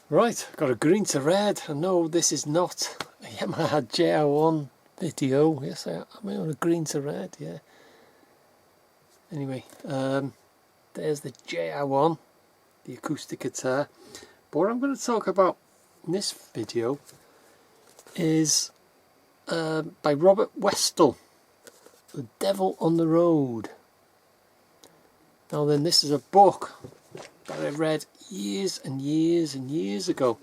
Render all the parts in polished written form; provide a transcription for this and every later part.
Right, got a green to red. I know this is not a Yamaha JR1 video. Yes, I'm on a green to red, yeah. Anyway, there's the JR1, the acoustic guitar. But what I'm going to talk about in this video is by Robert Westall, The Devil on the Road. Now then, this is a book that I read years and years and years ago.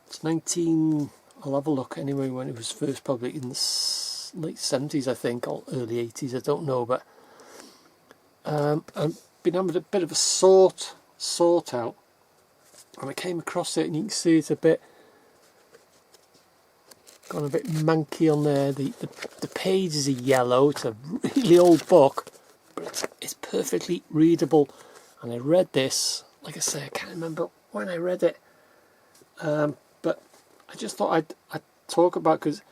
It's I'll have a look anyway, when it was first published in the late 70s, I think, or early 80s, I don't know, but I've been having a bit of a sort out, and I came across it, and you can see it's gone a bit manky on there. The pages are yellow. It's a really old book, but it's perfectly readable. And I read this, like I say, I can't remember when I read it, but I just thought I'd talk about it because it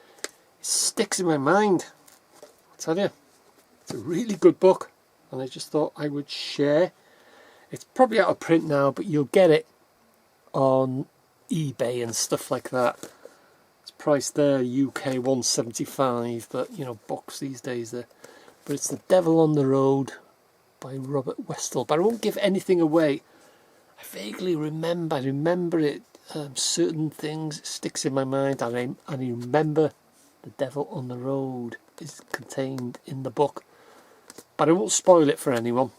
sticks in my mind. I tell you, it's a really good book, and I just thought I would share. It's probably out of print now, but you'll get it on eBay and stuff like that. It's priced there UK 175, but you know, books these days there. But it's The Devil on the Road by Robert Westall. But I won't give anything away. I vaguely remember. I remember it. Certain things, it sticks in my mind, and I remember The Devil on the Road is contained in the book. But I won't spoil it for anyone.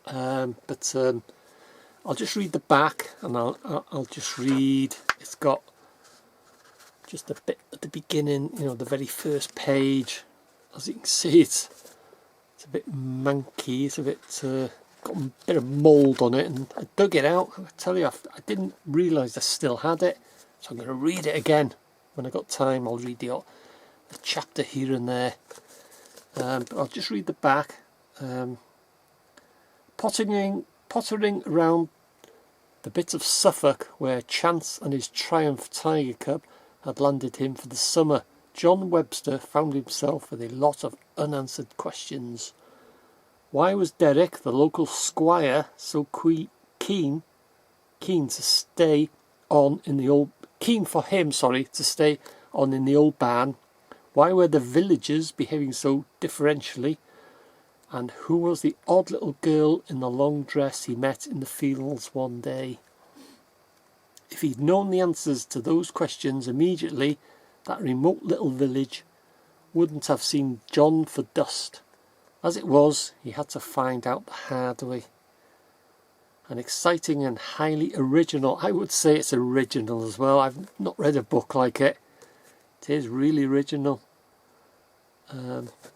But I'll just read the back, and I'll just read. It's got just a bit at the beginning, you know, the very first page. As you can see, it's a bit manky. It's a bit got a bit of mould on it, and I dug it out. I tell you, I didn't realise I still had it, so I'm going to read it again when I got time. I'll read the chapter here and there, but I'll just read the back. Pottering around the bit of Suffolk where Chance and his Triumph Tiger Cub had landed him for the summer, John Webster found himself with a lot of unanswered questions. Why was Derek, the local squire, so keen to stay on in the old barn? Why were the villagers behaving so differentially? And who was the odd little girl in the long dress he met in the fields one day? If he'd known the answers to those questions immediately, that remote little village wouldn't have seen John for dust. As it was, he had to find out the hard way. An exciting and highly original. I would say it's original as well. I've not read a book like it. It is really original.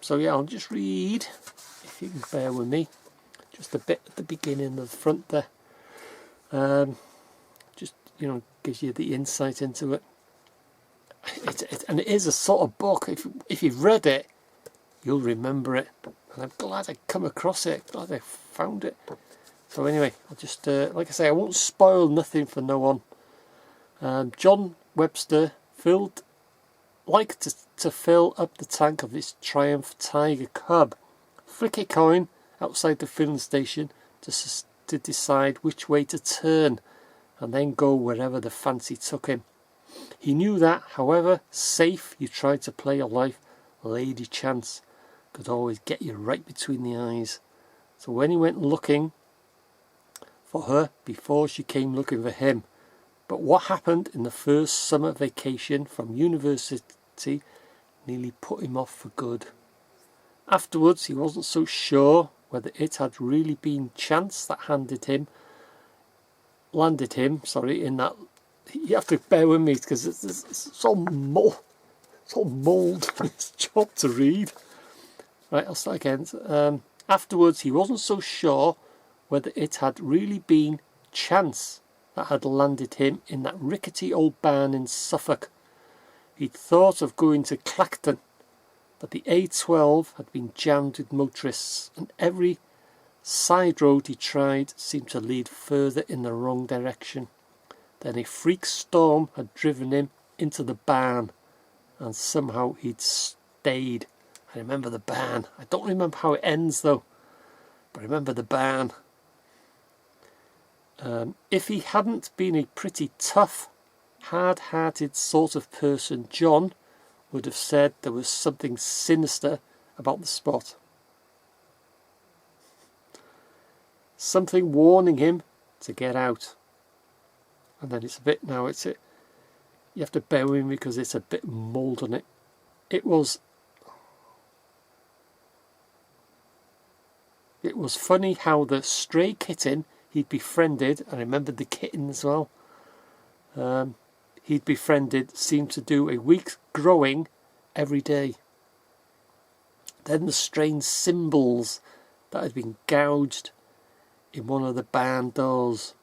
So yeah, I'll just read, if you can bear with me, just a bit at the beginning of the front there. Just, you know, gives you the insight into it. And it is a sort of book, if you've read it, you'll remember it. And I'm glad I come across it, glad I found it. So anyway, I'll just, like I say, I won't spoil nothing for no one. John Webster liked to fill up the tank of his Triumph Tiger Cub, flick a coin outside the filling station to decide which way to turn, and then go wherever the fancy took him. He knew that, however safe you tried to play your life, Lady Chance could always get you right between the eyes. So when he went looking for her before she came looking for him. But what happened in the first summer vacation from university nearly put him off for good. Afterwards, he wasn't so sure whether it had really been chance that landed him, in that. You have to bear with me because it's all mold. It's a job to read. Right, I'll start again. Afterwards, he wasn't so sure whether it had really been chance that had landed him in that rickety old barn in Suffolk. He'd thought of going to Clacton, but the A12 had been jammed with motorists, and every side road he tried seemed to lead further in the wrong direction. Then a freak storm had driven him into the barn, and somehow he'd stayed. I remember the barn. I don't remember how it ends though, but I remember the barn. If he hadn't been a pretty tough, hard-hearted sort of person, John would have said there was something sinister about the spot. Something warning him to get out. And then it's a bit, now it's it. You have to bear with me because it's a bit mould on it. It was funny how the stray kitten he'd befriended, and I remembered the kitten as well, he'd befriended seemed to do a week's growing every day. Then the strange symbols that had been gouged in one of the barn doors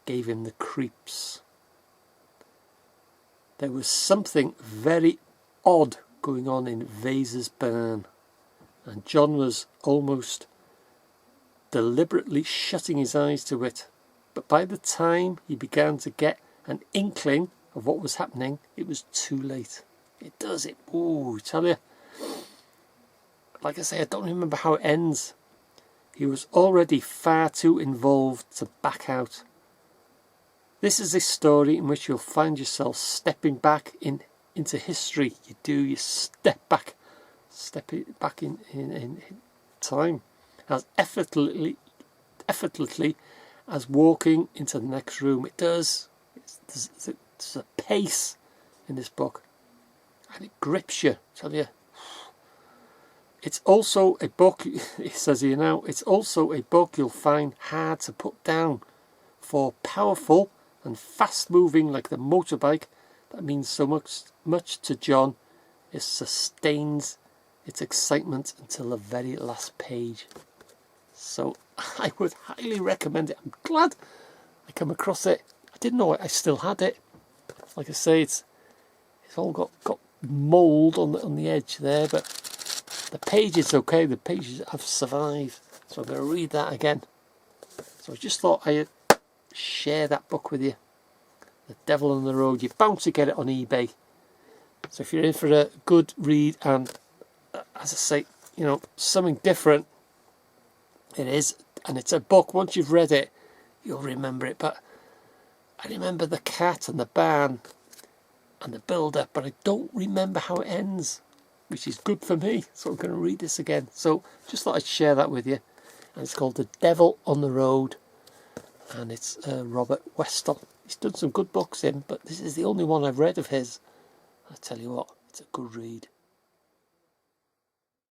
gave him the creeps. There was something very odd going on in Vaser's barn, and John was almost deliberately shutting his eyes to it. But by the time he began to get an inkling of what was happening, it was too late. It does it. Ooh, I tell you. Like I say, I don't remember how it ends. He was already far too involved to back out. This is a story in which you'll find yourself stepping back into history. You step back in time as effortlessly as walking into the next room. It does. There's a pace in this book, and it grips you, I tell you. It's also a book, it says here now, it's also a book you'll find hard to put down, for powerful and fast moving like the motorbike that means so much to John, it sustains its excitement until the very last page. So I would highly recommend it. I'm glad I come across it. I didn't know I still had it. Like I say, it's all got mould on the edge there, but the page is okay. The pages have survived. So I'm going to read that again. So I just thought I'd share that book with you. The Devil on the Road. You're bound to get it on eBay. So if you're in for a good read and, as I say, you know, something different, it is. And it's a book, once you've read it, you'll remember it. But I remember the cat and the barn and the build-up, but I don't remember how it ends, which is good for me. So I'm going to read this again. So just thought I'd share that with you. And it's called The Devil on the Road. And it's Robert Westall. He's done some good books in, but this is the only one I've read of his. I tell you what, it's a good read.